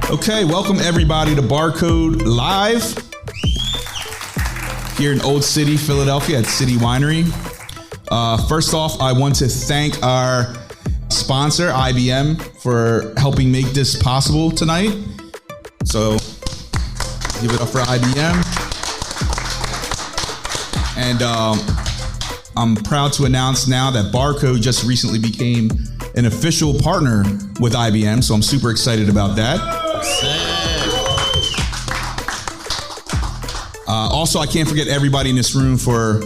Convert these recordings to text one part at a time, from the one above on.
Okay, welcome everybody to Barcode Live here in Old City, Philadelphia at City Winery. First off, I want to thank our sponsor, IBM, for helping make this possible tonight. So give it up for IBM. And I'm proud to announce now that Barcode just recently became an official partner with IBM, so I'm super excited about that. Also, I can't forget everybody in this room for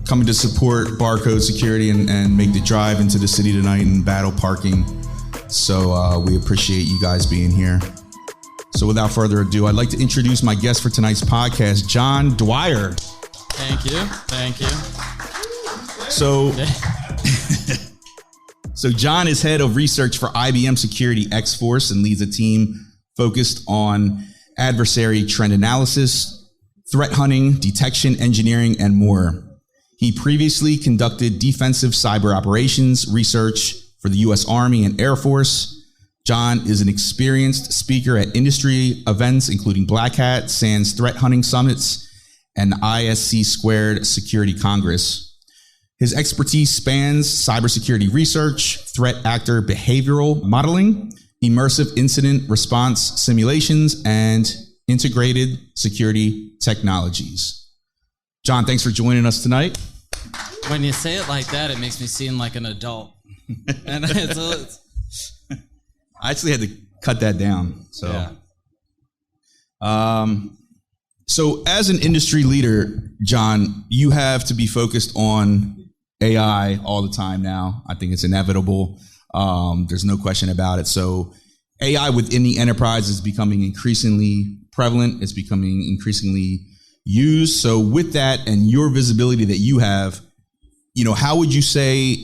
coming to support Barcode Security and make the drive into the city tonight and battle parking. So we appreciate you guys being here. So without further ado, I'd like to introduce my guest for tonight's podcast, John Dwyer. Thank you. Thank you. So John is head of research for IBM Security X-Force and leads a team focused on adversary trend analysis, threat hunting, detection, engineering, and more. He previously conducted defensive cyber operations research for the U.S. Army and Air Force. John is an experienced speaker at industry events, including Black Hat, SANS Threat Hunting Summits, and ISC Squared Security Congress. His expertise spans cybersecurity research, threat actor behavioral modeling, immersive incident response simulations, and integrated security technologies. John, thanks for joining us tonight. When you say it like that, it makes me seem like an adult. And I actually had to cut that down. So as an industry leader, John, you have to be focused on AI all the time now. I think it's inevitable. There's no question about it. So AI within the enterprise is becoming increasingly prevalent. It's becoming increasingly used. So with that and your visibility that you have, how would you say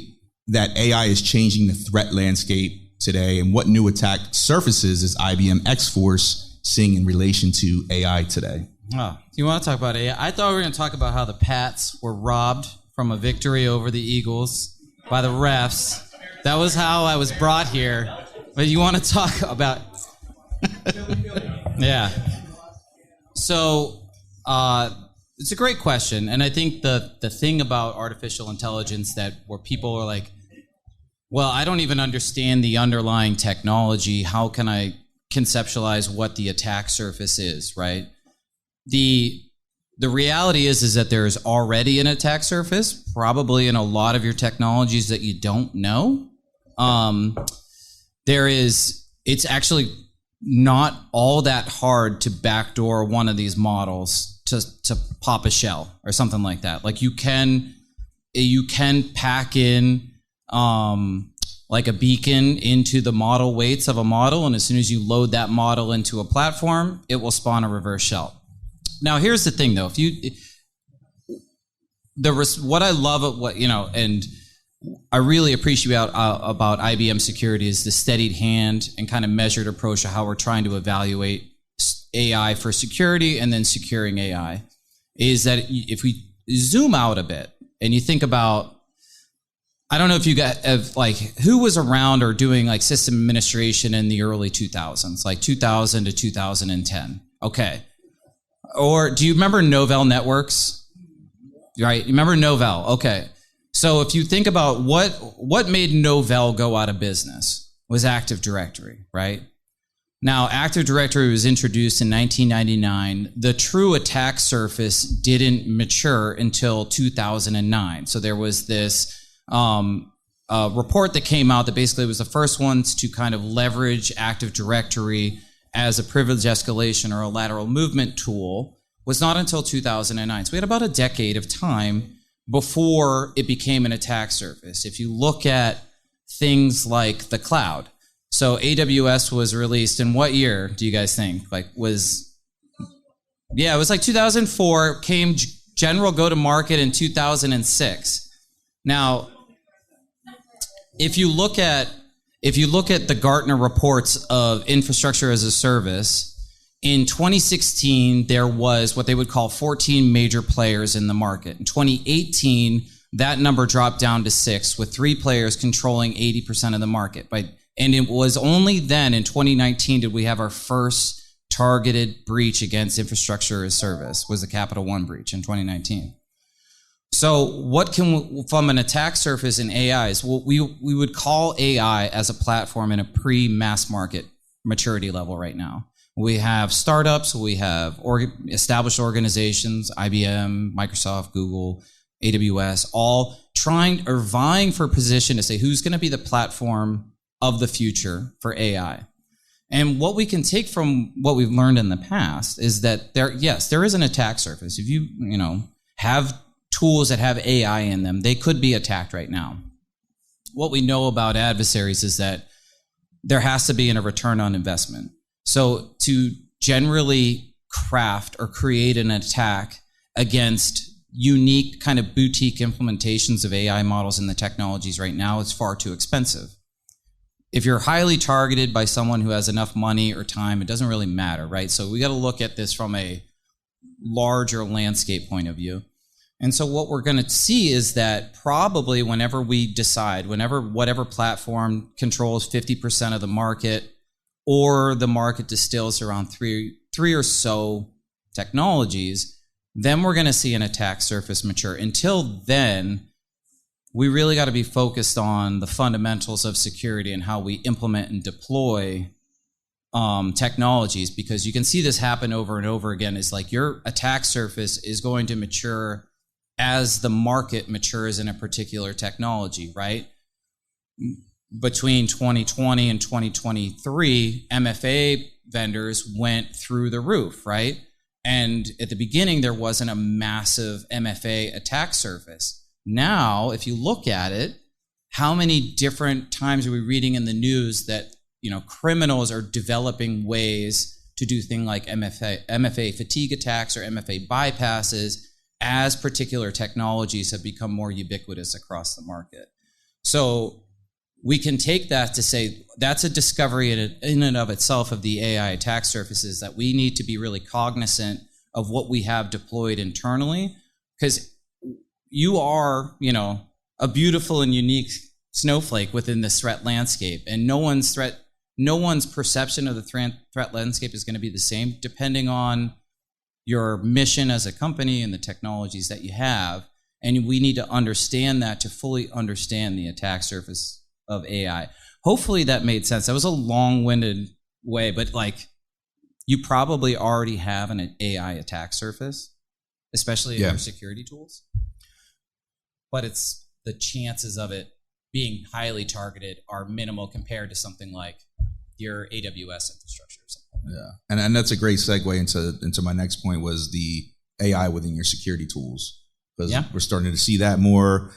that AI is changing the threat landscape today, and what new attack surfaces is IBM Xforce seeing in relation to AI today? Oh, you want to talk about AI? I thought we were going to talk about how the Pats were robbed from a victory over the Eagles by the refs. That was how I was brought here. But you want to talk about... Yeah. So it's a great question. And I think the thing about artificial intelligence where people are like, well, I don't even understand the underlying technology. How can I conceptualize what the attack surface is, right? The reality is that there is already an attack surface, probably in a lot of your technologies that you don't know. It's actually not all that hard to backdoor one of these models to pop a shell or something like that. Like you can pack in like a beacon into the model weights of a model, and as soon as you load that model into a platform, it will spawn a reverse shell. Now, here's the thing, though. What I love, and I really appreciate about IBM Security is the steadied hand and kind of measured approach to how we're trying to evaluate AI for security and then securing AI. Is that if we zoom out a bit and you think about, I don't know if you who was around or doing like system administration in the early 2000s, like 2000 to 2010. Okay. Or do you remember Novell Networks? Right? You remember Novell? Okay. So if you think about what made Novell go out of business was Active Directory, right? Now, Active Directory was introduced in 1999. The true attack surface didn't mature until 2009. So there was this report that came out that basically was the first ones to kind of leverage Active Directory as a privilege escalation or a lateral movement tool was not until 2009. So we had about a decade of time before it became an attack surface. If you look at things like the cloud, so AWS was released in what year do you guys think? It was like 2004, came general go-to-market in 2006. Now, if you look at the Gartner reports of infrastructure as a service, in 2016, there was what they would call 14 major players in the market. In 2018, that number dropped down to 6, with 3 players controlling 80% of the market. By And it was only then in 2019 did we have our first targeted breach against infrastructure as service, was the Capital One breach in 2019. So what can, from an attack surface in AIs, well, we would call AI as a platform in a pre-mass market maturity level right now. We have startups, we have established organizations, IBM, Microsoft, Google, AWS, all trying or vying for position to say who's going to be the platform of the future for AI. And what we can take from what we've learned in the past is that there is an attack surface. If you have tools that have AI in them, they could be attacked right now. What we know about adversaries is that there has to be a return on investment. So to generally craft or create an attack against unique kind of boutique implementations of AI models in the technologies right now is far too expensive. If you're highly targeted by someone who has enough money or time, it doesn't really matter, right? So we got to look at this from a larger landscape point of view. And so what we're going to see is that probably whenever we decide, whatever platform controls 50% of the market, or the market distills around three or so technologies, then we're going to see an attack surface mature. Until then, we really got to be focused on the fundamentals of security and how we implement and deploy technologies, because you can see this happen over and over again. It's like your attack surface is going to mature as the market matures in a particular technology, right? Between 2020 and 2023, MFA vendors went through the roof, right? And at the beginning, there wasn't a massive MFA attack surface. Now, if you look at it, how many different times are we reading in the news that criminals are developing ways to do things like MFA fatigue attacks or MFA bypasses as particular technologies have become more ubiquitous across the market? So we can take that to say that's a discovery in and of itself of the AI attack surfaces, that we need to be really cognizant of what we have deployed internally, because you are, a beautiful and unique snowflake within this threat landscape, and no one's perception of the threat landscape is going to be the same depending on your mission as a company and the technologies that you have. And we need to understand that to fully understand the attack surface of AI. Hopefully that made sense. That was a long-winded way, but you probably already have an AI attack surface, especially in your security tools. But it's the chances of it being highly targeted are minimal compared to something like your AWS infrastructure or something. Yeah, and that's a great segue into my next point, was the AI within your security tools, because we're starting to see that more.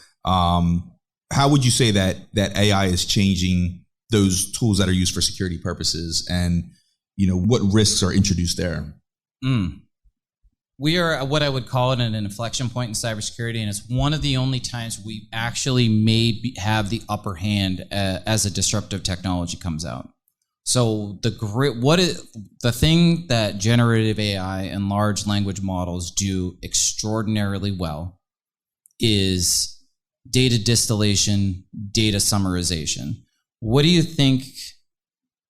How would you say that AI is changing those tools that are used for security purposes, and what risks are introduced there? We are at what I would call it an inflection point in cybersecurity, and it's one of the only times we actually have the upper hand as a disruptive technology comes out. So the thing that generative AI and large language models do extraordinarily well is data distillation, data summarization. What do you think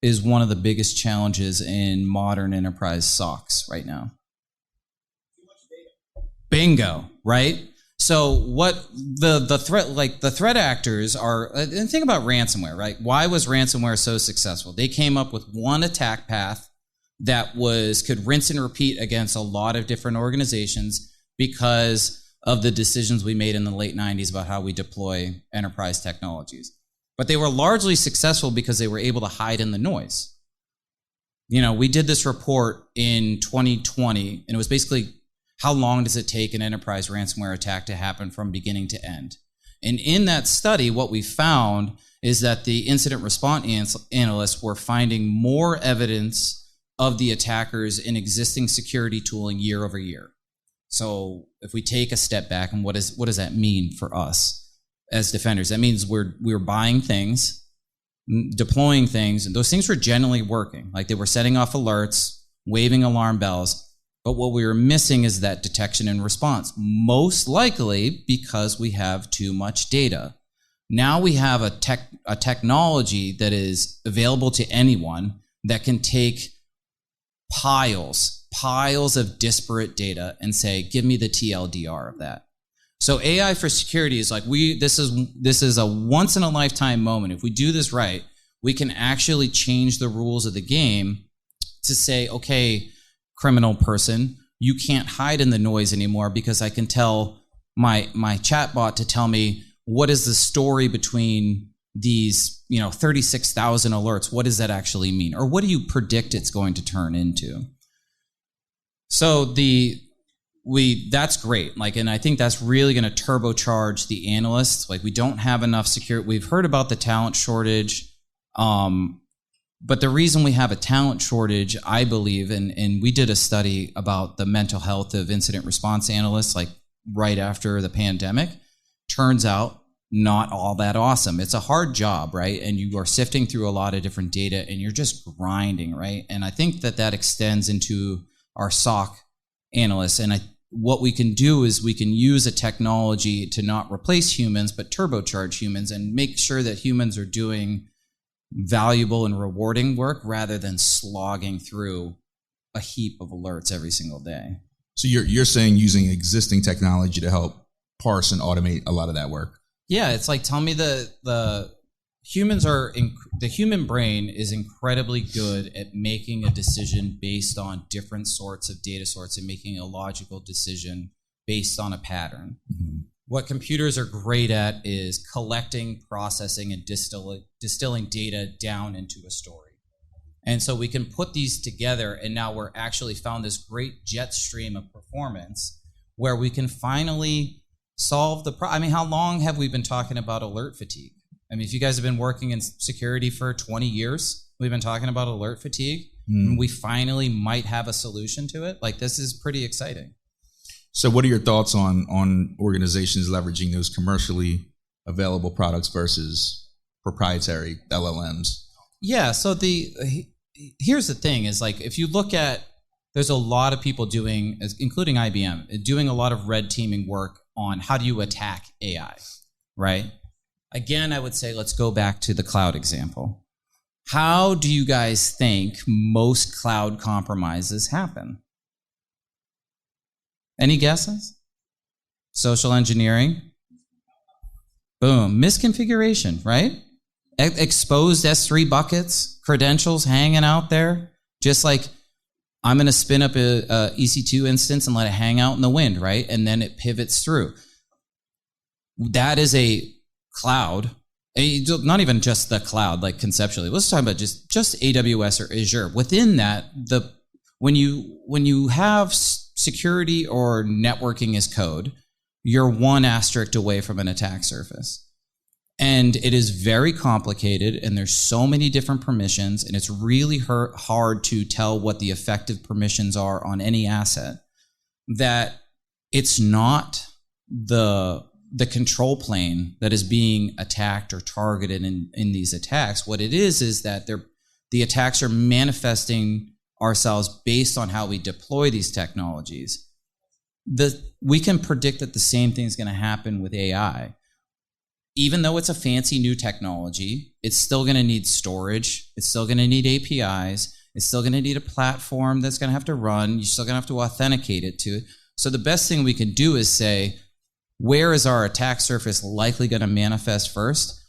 is one of the biggest challenges in modern enterprise SOCs right now? Bingo, right? So what the threat actors are, and think about ransomware, right? Why was ransomware so successful? They came up with one attack path that could rinse and repeat against a lot of different organizations because of the decisions we made in the late 90s about how we deploy enterprise technologies. But they were largely successful because they were able to hide in the noise. We did this report in 2020, and it was basically, how long does it take an enterprise ransomware attack to happen from beginning to end? And in that study, what we found is that the incident response analysts were finding more evidence of the attackers in existing security tooling year over year. So if we take a step back, and what does that mean for us as defenders? That means we're buying things, deploying things, and those things were generally working. Like they were setting off alerts, waving alarm bells. But what we were missing is that detection and response, most likely because we have too much data. Now we have a technology that is available to anyone that can take piles of disparate data and say, give me the TLDR of that. So AI for security is like, this is a once in a lifetime moment. If we do this right, we can actually change the rules of the game to say, okay, criminal person, you can't hide in the noise anymore because I can tell my chatbot to tell me what is the story between these 36,000 alerts. What does that actually mean? Or what do you predict it's going to turn into? So that's great. And I think that's really going to turbocharge the analysts. We don't have enough security. We've heard about the talent shortage. But the reason we have a talent shortage, I believe, and we did a study about the mental health of incident response analysts, right after the pandemic, turns out not all that awesome. It's a hard job, right? And you are sifting through a lot of different data and you're just grinding, right? And I think that extends into our SOC analysts. And what we can do is we can use a technology to not replace humans, but turbocharge humans and make sure that humans are doing valuable and rewarding work rather than slogging through a heap of alerts every single day. So you're saying using existing technology to help parse and automate a lot of that work? Yeah, it's tell me the human brain is incredibly good at making a decision based on different sorts of data sorts and making a logical decision based on a pattern. Mm-hmm. What computers are great at is collecting, processing, and distilling data down into a story. And so we can put these together, and now we're actually found this great jet stream of performance where we can finally solve the problem. How long have we been talking about alert fatigue? If you guys have been working in security for 20 years, we've been talking about alert fatigue, and we finally might have a solution to it. This is pretty exciting. So what are your thoughts on organizations leveraging those commercially available products versus proprietary LLMs? Yeah, so here's the thing is if you look at, there's a lot of people doing, including IBM, doing a lot of red teaming work on how do you attack AI, right? Again, I would say let's go back to the cloud example. How do you guys think most cloud compromises happen? Any guesses? Social engineering? Boom. Misconfiguration, right? Exposed S3 buckets, credentials hanging out there. Just I'm going to spin up a EC2 instance and let it hang out in the wind, right? And then it pivots through. That is a cloud. Not even just the cloud, conceptually. Let's talk about just AWS or Azure. Within that, when you have security or networking as code, you're one asterisk away from an attack surface. And it is very complicated, and there's so many different permissions, and it's really hard to tell what the effective permissions are on any asset, that it's not the control plane that is being attacked or targeted in these attacks. What it is that the attacks are manifesting ourselves based on how we deploy these technologies. We can predict that the same thing is going to happen with AI. Even though it's a fancy new technology, it's still going to need storage. It's still going to need APIs. It's still going to need a platform that's going to have to run. You're still going to have to authenticate it to it. So the best thing we can do is say, where is our attack surface likely going to manifest first?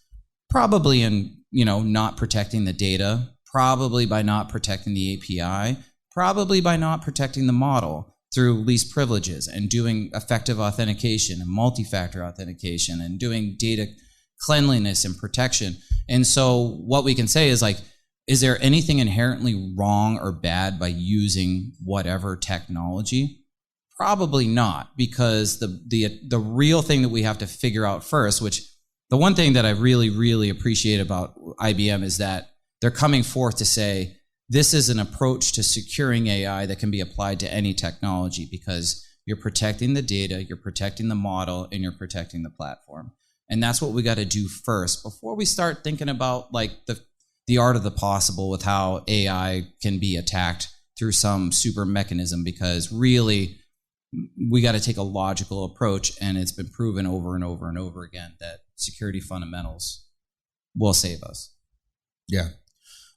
Probably in, not protecting the data, probably by not protecting the API, probably by not protecting the model through least privileges and doing effective authentication and multi-factor authentication and doing data cleanliness and protection. And so what we can say is there anything inherently wrong or bad by using whatever technology? Probably not, because the real thing that we have to figure out first, which the one thing that I really, really appreciate about IBM is that they're coming forth to say, this is an approach to securing AI that can be applied to any technology because you're protecting the data, you're protecting the model, and you're protecting the platform. And that's what we got to do first before we start thinking about the art of the possible with how AI can be attacked through some super mechanism, because really we got to take a logical approach, and it's been proven over and over and over again that security fundamentals will save us. Yeah.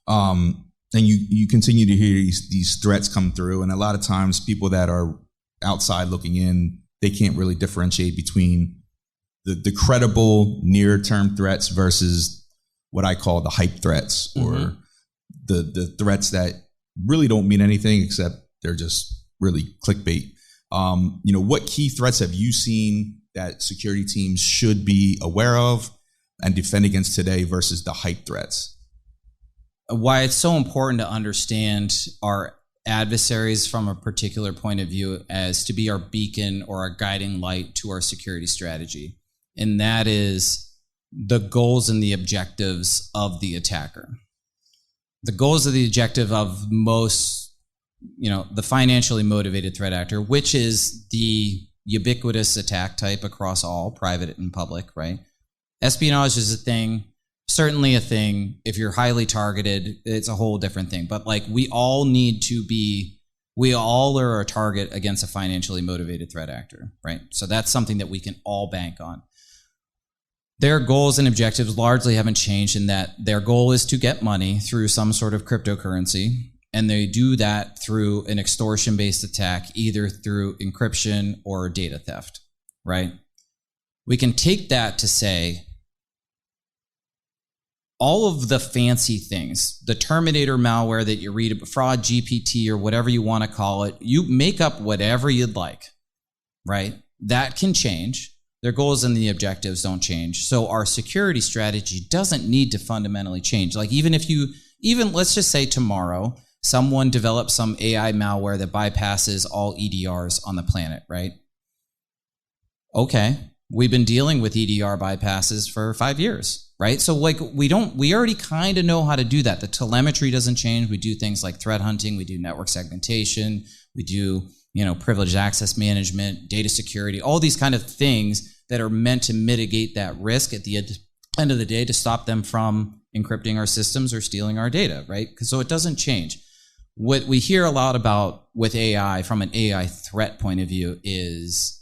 And you continue to hear these threats come through, and a lot of times people that are outside looking in, they can't really differentiate between the credible near-term threats versus what I call the hype threats, or the threats that really don't mean anything except they're just really clickbait. What key threats have you seen that security teams should be aware of and defend against today versus the hype threats? Why it's so important to understand our adversaries from a particular point of view as to be our beacon or our guiding light to our security strategy. And that is the goals and the objectives of the attacker. The goals of the objective of most, the financially motivated threat actor, which is the ubiquitous attack type across all, private and public, right? Espionage is a thing. Certainly a thing. If you're highly targeted, it's a whole different thing. But we all are a target against a financially motivated threat actor, right? So that's something that we can all bank on. Their goals and objectives largely haven't changed in that their goal is to get money through some sort of cryptocurrency. And they do that through an extortion-based attack, either through encryption or data theft, right? We can take that to say, all of the fancy things, the Terminator malware that you read about, fraud GPT or whatever you want to call it, you make up whatever you'd like, right? That can change. Their goals and the objectives don't change. So our security strategy doesn't need to fundamentally change. Even let's just say tomorrow, someone develops some AI malware that bypasses all EDRs on the planet, right? Okay, we've been dealing with EDR bypasses for 5 years. Right? So we already kind of know how to do that. The telemetry doesn't change. We do things like threat hunting. We do network segmentation. We do, privileged access management, data security, all these kind of things that are meant to mitigate that risk at the end of the day to stop them from encrypting our systems or stealing our data, right? So it doesn't change. What we hear a lot about with AI from an AI threat point of view is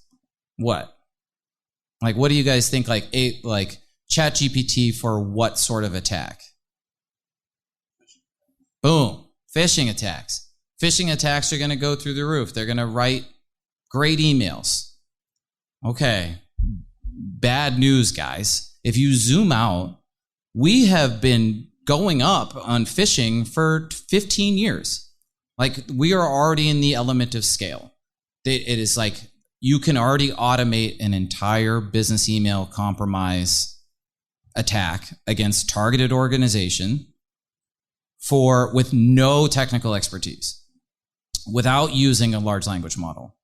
what? What do you guys think ChatGPT for what sort of attack? Boom. Phishing attacks. Phishing attacks are going to go through the roof. They're going to write great emails. Okay. Bad news, guys. If you zoom out, we have been going up on phishing for 15 years. We are already in the element of scale. It is you can already automate an entire business email compromise attack against targeted organization with no technical expertise without using a large language model.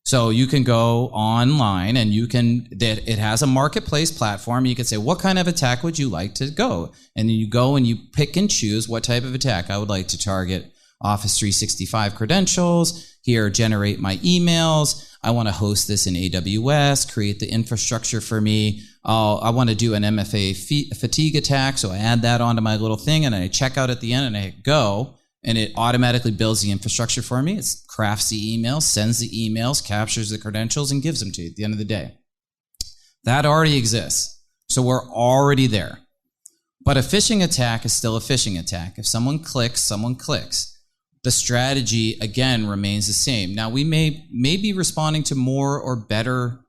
So you can go online and it has a marketplace platform. You can say, what kind of attack would you like to go? And then you go and you pick and choose what type of attack. I would like to target Office 365 credentials. Here, generate my emails. I want to host this in AWS, create the infrastructure for me. I want to do an MFA fatigue attack, so I add that onto my little thing, and I check out at the end, and I hit go, and it automatically builds the infrastructure for me. It crafts the emails, sends the emails, captures the credentials, and gives them to you at the end of the day. That already exists, so we're already there. But a phishing attack is still a phishing attack. If someone clicks, someone clicks. The strategy, again, remains the same. Now, we may be responding to more or better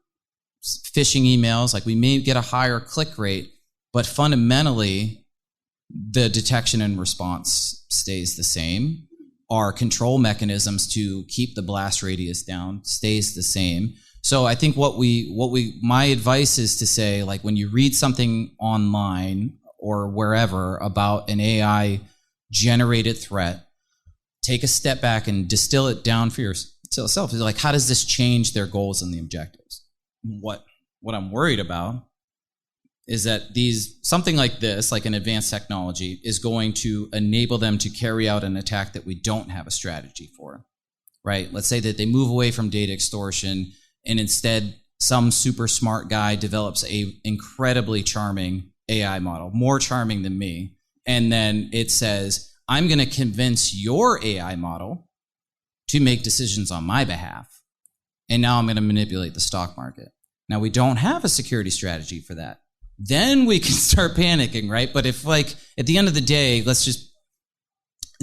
phishing emails, we may get a higher click rate, but fundamentally, the detection and response stays the same. Our control mechanisms to keep the blast radius down stays the same. So I think my advice is to say, when you read something online or wherever about an AI generated threat, take a step back and distill it down for yourself. It's how does this change their goals and the objectives? What I'm worried about is that something like this, like an advanced technology, is going to enable them to carry out an attack that we don't have a strategy for, right? Let's say that they move away from data extortion and instead some super smart guy develops a incredibly charming AI model, more charming than me, and then it says, I'm going to convince your AI model to make decisions on my behalf. And now I'm going to manipulate the stock market. Now, we don't have a security strategy for that. then we can start panicking, right? But if like at the end of the day, let's just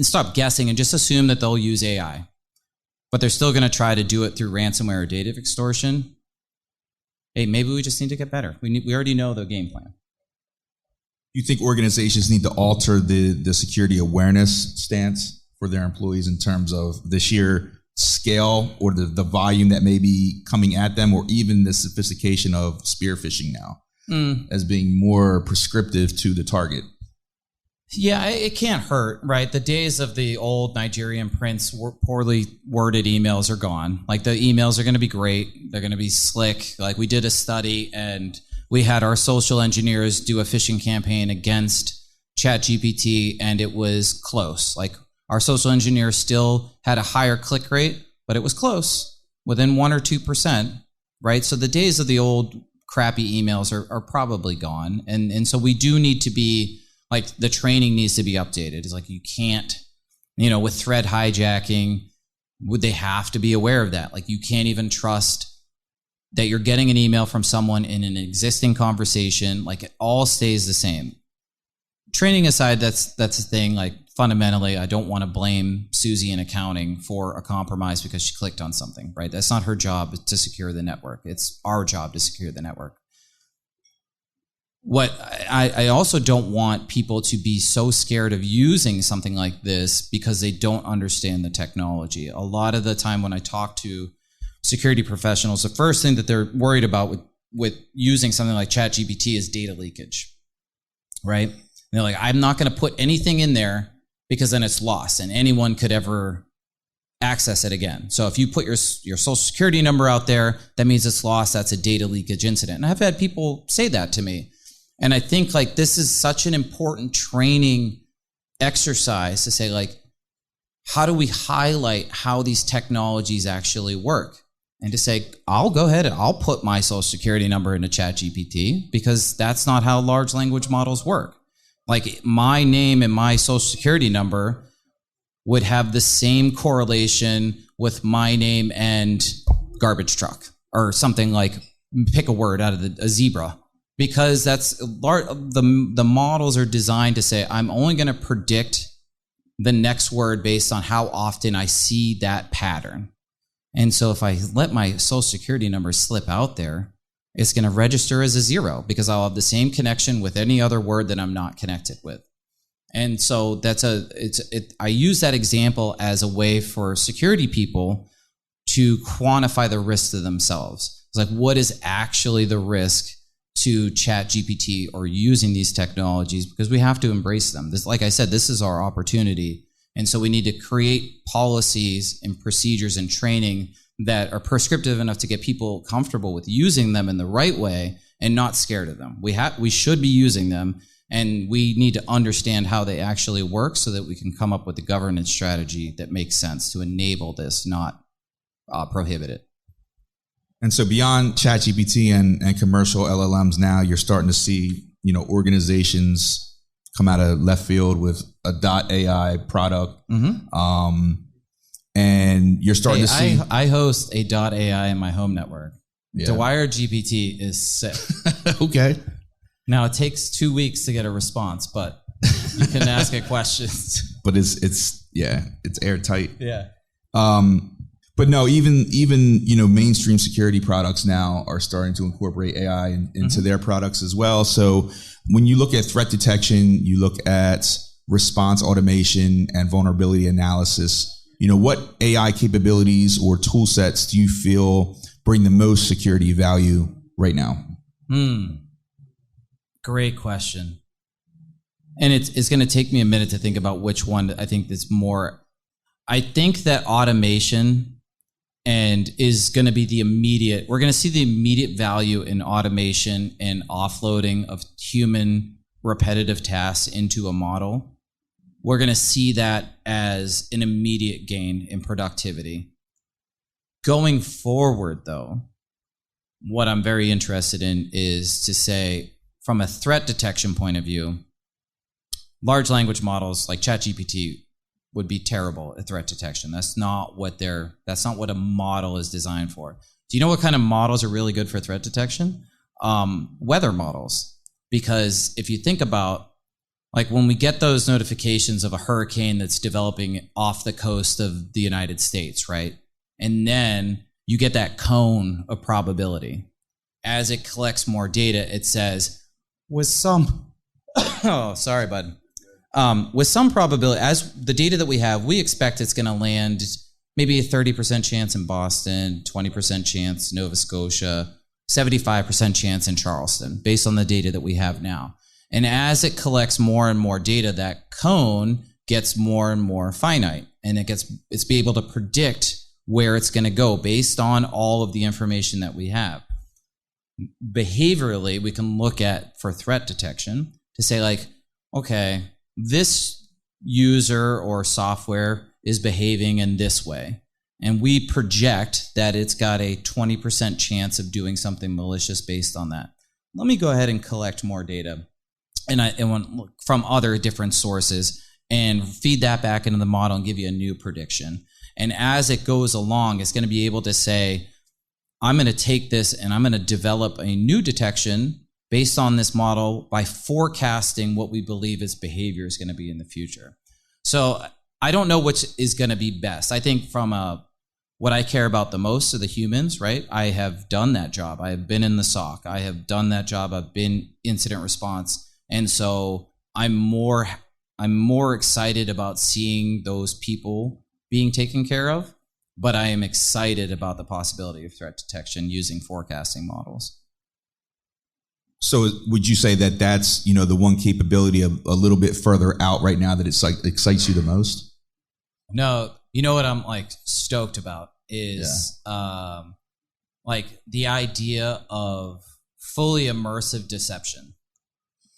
stop guessing and just assume that they'll use AI, but they're still going to try to do it through ransomware or data extortion. Hey, maybe we just need to get better. We already know the game plan. You think organizations need to alter the security awareness stance for their employees in terms of the sheer scale or the volume that may be coming at them, or even the sophistication of spear phishing now as being more prescriptive to the target? Yeah, it can't hurt, right? The days of the old Nigerian prince poorly worded emails are gone. Like the emails are going to be great. They're going to be slick. Like we did a study and we had our social engineers do a phishing campaign against ChatGPT, and it was close. Like our social engineers still had a higher click rate, but it was close, within 1 or 2%, right? So the days of the old crappy emails are probably gone. And so we do need to be, like, the training needs to be updated. It's like you can't, with thread hijacking, would they have to be aware of that? Like you can't even trust that you're getting an email from someone in an existing conversation. Like it all stays the same. Training aside, that's the thing. Like fundamentally, I don't want to blame Susie in accounting for a compromise because she clicked on something, right? That's not her job to secure the network. It's our job to secure the network. What I also don't want people to be so scared of using something like this because they don't understand the technology. A lot of the time when I talk to security professionals, the first thing that they're worried about with using something like ChatGPT is data leakage, right? And they're like, I'm not going to put anything in there because then it's lost and anyone could ever access it again. So if you put your social security number out there, that means it's lost. That's a data leakage incident. And I've had people say that to me. And I think like this is such an important training exercise to say, like, how do we highlight how these technologies actually work? And to say, I'll go ahead and I'll put my social security number into ChatGPT because that's not how large language models work. Like my name and my social security number would have the same correlation with my name and garbage truck or something, like pick a word out of a zebra. Because that's the models are designed to say, I'm only going to predict the next word based on how often I see that pattern. And so if I let my social security number slip out there, it's going to register as a 0 because I'll have the same connection with any other word that I'm not connected with. And so I use that example as a way for security people to quantify the risk to themselves. It's like, what is actually the risk to ChatGPT or using these technologies, because we have to embrace them. This, like I said, this is our opportunity. And so we need to create policies and procedures and training that are prescriptive enough to get people comfortable with using them in the right way and not scared of them. We should be using them, and we need to understand how they actually work so that we can come up with a governance strategy that makes sense to enable this, not prohibit it. And so beyond ChatGPT and commercial LLMs, now you're starting to see, organizations come out of left field with a .ai product. Mm-hmm. And you're starting to see... I host a .ai in my home network. Yeah. Dwyer GPT is sick. Okay. Now, it takes 2 weeks to get a response, but you can ask it questions. But it's airtight. Yeah. But no, even mainstream security products now are starting to incorporate AI into their products as well. So when you look at threat detection, you look at response automation and vulnerability analysis, what AI capabilities or tool sets do you feel bring the most security value right now? Great question. And it's going to take me a minute to think about which one I think is more. I think that automation is going to be we're going to see the immediate value in automation and offloading of human repetitive tasks into a model. We're going to see that as an immediate gain in productivity. Going forward, though, what I'm very interested in is to say, from a threat detection point of view, large language models like ChatGPT would be terrible at threat detection. That's not what a model is designed for. Do you know what kind of models are really good for threat detection? Weather models. Because if you think about, like, when we get those notifications of a hurricane that's developing off the coast of the United States, right? And then you get that cone of probability. As it collects more data, it says, with some, oh, sorry, bud. With some probability, as the data that we have, we expect it's going to land maybe a 30% chance in Boston, 20% chance Nova Scotia, 75% chance in Charleston, based on the data that we have now. And as it collects more and more data, that cone gets more and more finite, and it's be able to predict where it's going to go based on all of the information that we have. Behaviorally, we can look at, for threat detection, to say, like, okay, this user or software is behaving in this way, and we project that it's got a 20% chance of doing something malicious based on that. Let me go ahead and collect more data from other different sources and feed that back into the model and give you a new prediction. And as it goes along, it's going to be able to say, I'm going to take this and I'm going to develop a new detection based on this model by forecasting what we believe its behavior is going to be in the future. So I don't know which is going to be best. I think from what I care about the most are the humans, right? I have done that job. I have been in the SOC. I have done that job. I've been incident response. And so I'm more excited about seeing those people being taken care of, but I am excited about the possibility of threat detection using forecasting models. So would you say that that's, the one capability a little bit further out right now that excites you the most? No, what I'm like stoked about is like the idea of fully immersive deception.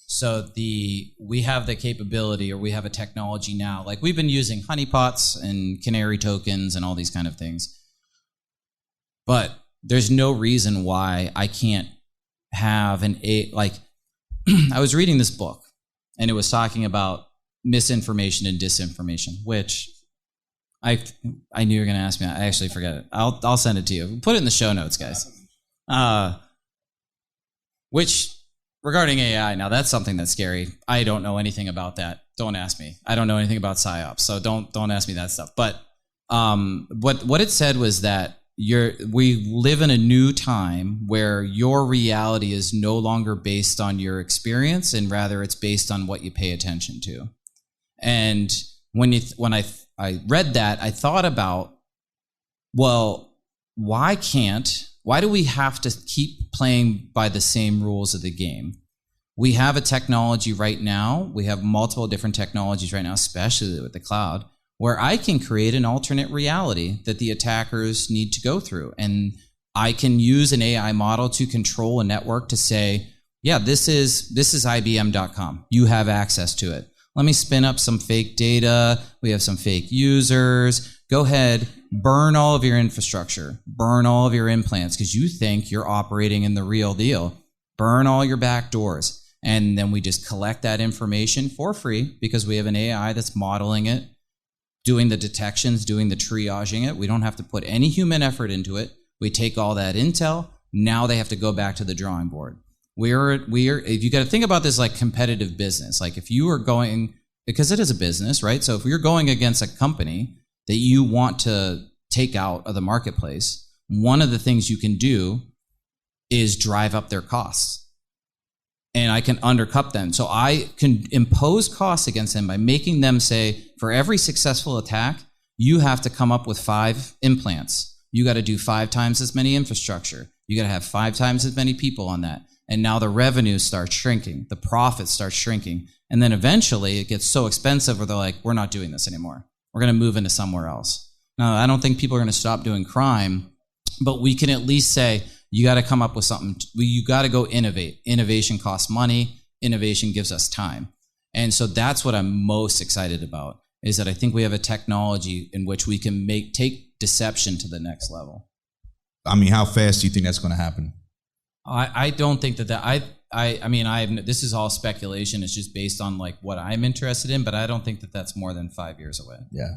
So we have the capability, or we have a technology now, like we've been using honeypots and canary tokens and all these kind of things. But there's no reason why I can't have I was reading this book, and it was talking about misinformation and disinformation, which I knew you were going to ask me. I actually forget it. I'll send it to you. Put it in the show notes, guys. Which, regarding AI, now that's something that's scary. I don't know anything about that. Don't ask me. I don't know anything about psyops, so don't ask me that stuff. But what it said was that we live in a new time where your reality is no longer based on your experience, and rather it's based on what you pay attention to. And when I read that, I thought about, well, why do we have to keep playing by the same rules of the game? We have a technology right now. We have multiple different technologies right now, especially with the cloud, where I can create an alternate reality that the attackers need to go through. And I can use an AI model to control a network to say, yeah, this is IBM.com. You have access to it. Let me spin up some fake data. We have some fake users. Go ahead, burn all of your infrastructure. Burn all of your implants because you think you're operating in the real deal. Burn all your back doors. And then we just collect that information for free because we have an AI that's modeling it, doing the detections, doing the triaging it. We don't have to put any human effort into it. We take all that intel. Now they have to go back to the drawing board. If you got to think about this like competitive business, like if you are going, because it is a business, right? So if you're going against a company that you want to take out of the marketplace, one of the things you can do is drive up their costs. And I can undercut them. So I can impose costs against them by making them say, for every successful attack, you have to come up with 5 implants. You got to do 5 times as many infrastructure. You got to have 5 times as many people on that. And now the revenue starts shrinking. The profit starts shrinking. And then eventually it gets so expensive where they're like, we're not doing this anymore. We're going to move into somewhere else. Now, I don't think people are going to stop doing crime, but we can at least say, you got to come up with something. You got to go innovate. Innovation costs money. Innovation gives us time. And so that's what I'm most excited about, is that I think we have a technology in which we can take deception to the next level. I mean, how fast do you think that's going to happen? I don't think this is all speculation. It's just based on like what I'm interested in, but I don't think that that's more than 5 years away. Yeah.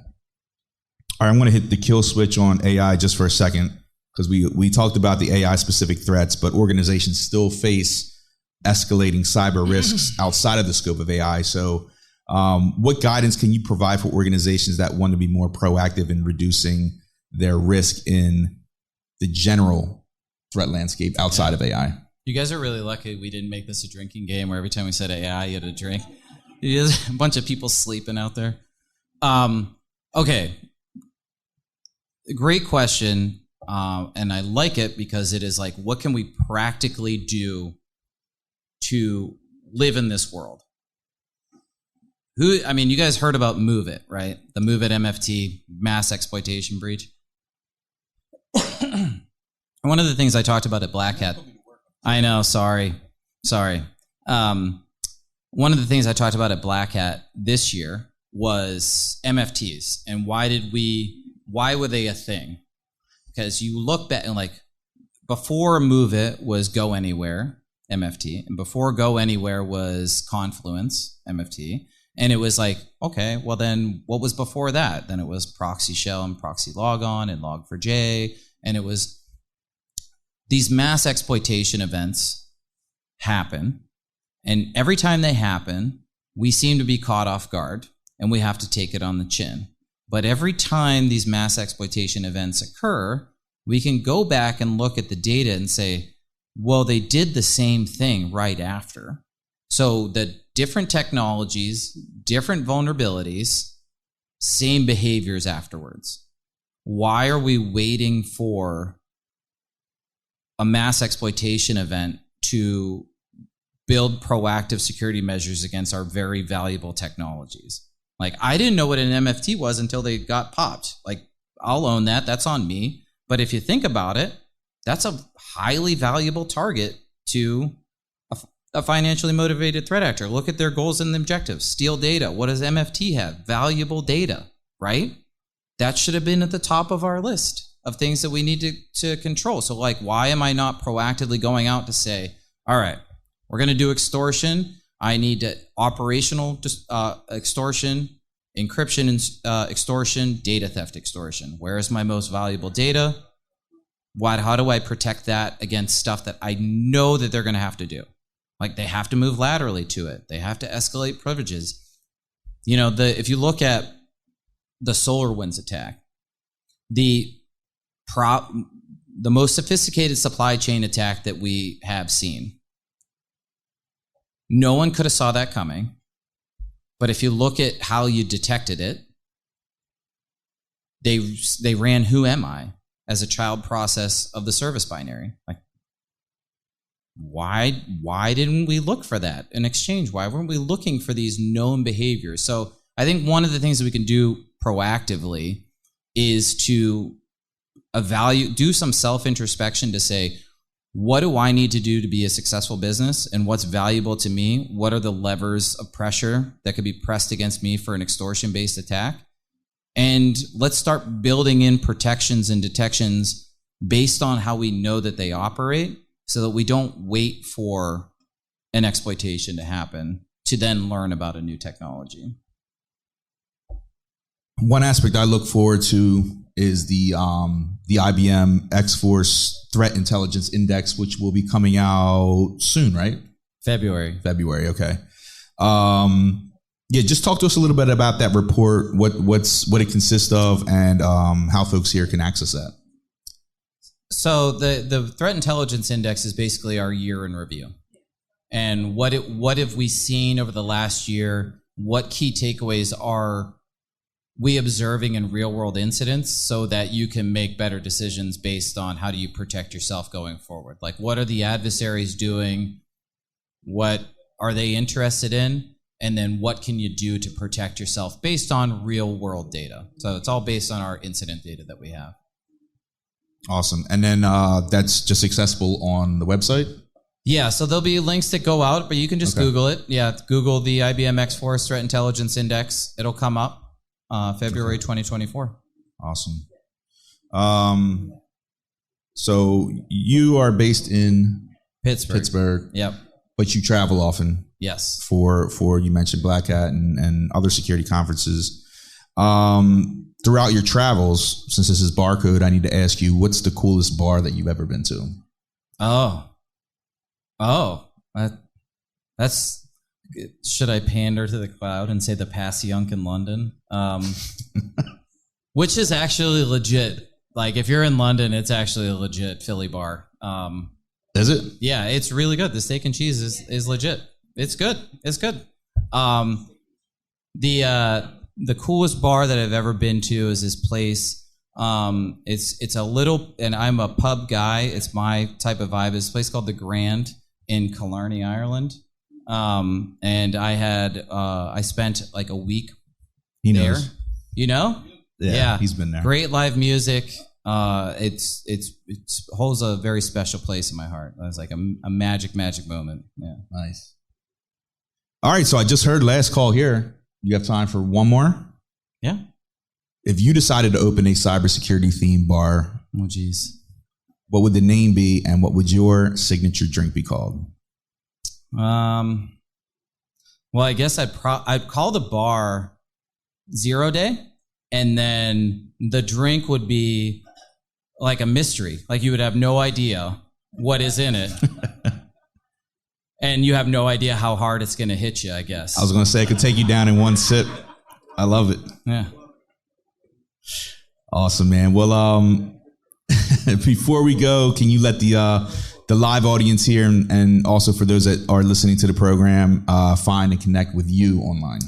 All right, I'm going to hit the kill switch on AI just for a second, because we talked about the AI specific threats, but organizations still face escalating cyber risks outside of the scope of AI. So what guidance can you provide for organizations that want to be more proactive in reducing their risk in the general threat landscape outside of AI? You guys are really lucky we didn't make this a drinking game where every time we said AI, you had a drink. There's a bunch of people sleeping out there. Okay. Great question. And I like it because it is like, what can we practically do to live in this world? You guys heard about MOVEit, right? The MOVEit MFT, mass exploitation breach. One of the things I talked about at Black Hat, I know, sorry. One of the things I talked about at Black Hat this year was MFTs. And why were they a thing? Because you look back and like before MOVEit was Go Anywhere, MFT, and before Go Anywhere was Confluence, MFT. And it was like, okay, well then what was before that? Then it was Proxy Shell and Proxy Logon and Log4j. And it was these mass exploitation events happen. And every time they happen, we seem to be caught off guard and we have to take it on the chin. But every time these mass exploitation events occur, we can go back and look at the data and say, well, they did the same thing right after. So the different technologies, different vulnerabilities, same behaviors afterwards. Why are we waiting for a mass exploitation event to build proactive security measures against our very valuable technologies? Like, I didn't know what an MFT was until they got popped. Like, I'll own that. That's on me. But if you think about it, that's a highly valuable target to a financially motivated threat actor. Look at their goals and objectives. Steal data. What does MFT have? Valuable data, right? That should have been at the top of our list of things that we need to control. So, like, why am I not proactively going out to say, all right, we're going to do extortion. I need to operational extortion, encryption extortion, data theft extortion. Where is my most valuable data? How do I protect that against stuff that I know that they're going to have to do? Like, they have to move laterally to it. They have to escalate privileges. You know, if you look at the SolarWinds attack, the most sophisticated supply chain attack that we have seen, no one could have saw that coming. But if you look at how you detected it, they ran Who Am I as a child process of the service binary. Like, why didn't we look for that in exchange? Why weren't we looking for these known behaviors? So I think one of the things that we can do proactively is to do some self-introspection to say, what do I need to do to be a successful business, and what's valuable to me? What are the levers of pressure that could be pressed against me for an extortion-based attack? And let's start building in protections and detections based on how we know that they operate, so that we don't wait for an exploitation to happen to then learn about a new technology. One aspect I look forward to is the IBM Xforce Threat Intelligence Index, which will be coming out soon, right? February, okay. Yeah, just talk to us a little bit about that report, what it consists of, and how folks here can access that. So the Threat Intelligence Index is basically our year in review. And what have we seen over the last year? What key takeaways are we observing in real world incidents, so that you can make better decisions based on how do you protect yourself going forward? Like, what are the adversaries doing? What are they interested in? And then what can you do to protect yourself based on real world data? So it's all based on our incident data that we have. Awesome. And then that's just accessible on the website? Yeah, so there'll be links that go out, but you can just Google it. Yeah, Google the IBM Xforce Threat Intelligence Index. It'll come up February 2024. Awesome. So you are based in Pittsburgh. Yep. But you travel often. Yes. For you mentioned Black Hat and other security conferences. Throughout your travels, since this is Barcode, I need to ask you, what's the coolest bar that you've ever been to? Should I pander to the crowd and say the Passyunk in London? Which is actually legit. Like, if you're in London, it's actually a legit Philly bar. Is it? Yeah, it's really good. The steak and cheese is legit. It's good. It's good. The coolest bar that I've ever been to is this place. It's a little, and I'm a pub guy. It's my type of vibe. It's a place called The Grand in Killarney, Ireland. And I spent like a week He there. knows. You know? Yeah, he's been there. Great live music. It holds a very special place in my heart. It was like a magic moment. Yeah. Nice. All right, so I just heard last call here. You have time for one more? Yeah. If you decided to open a cybersecurity themed bar, Oh, geez. what would the name be, and what would your signature drink be called? Well, I guess I'd call the bar 0 Day, and then the drink would be like a mystery. Like, you would have no idea what is in it. And you have no idea how hard it's going to hit you, I guess. I was going to say it could take you down in one sip. I love it. Yeah. Awesome, man. Well, before we go, can you let the live audience here and also for those that are listening to the program find and connect with you online?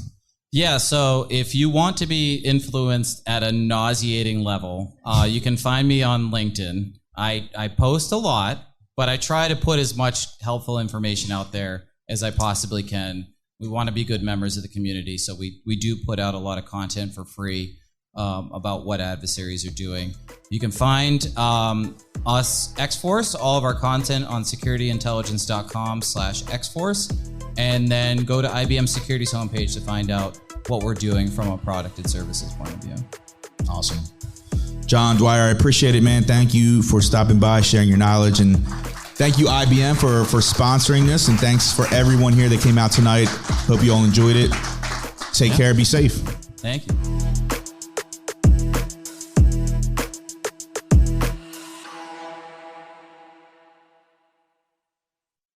Yeah, so if you want to be influenced at a nauseating level, you can find me on LinkedIn. I post a lot, but I try to put as much helpful information out there as I possibly can. We want to be good members of the community, so we do put out a lot of content for free about what adversaries are doing. You can find us, Xforce, all of our content on securityintelligence.com/Xforce, and then go to IBM Security's homepage to find out what we're doing from a product and services point of view. Awesome. John Dwyer, I appreciate it, man. Thank you for stopping by, sharing your knowledge, and thank you, IBM, for sponsoring this, and thanks for everyone here that came out tonight. Hope you all enjoyed it. Take care. Be safe. Thank you.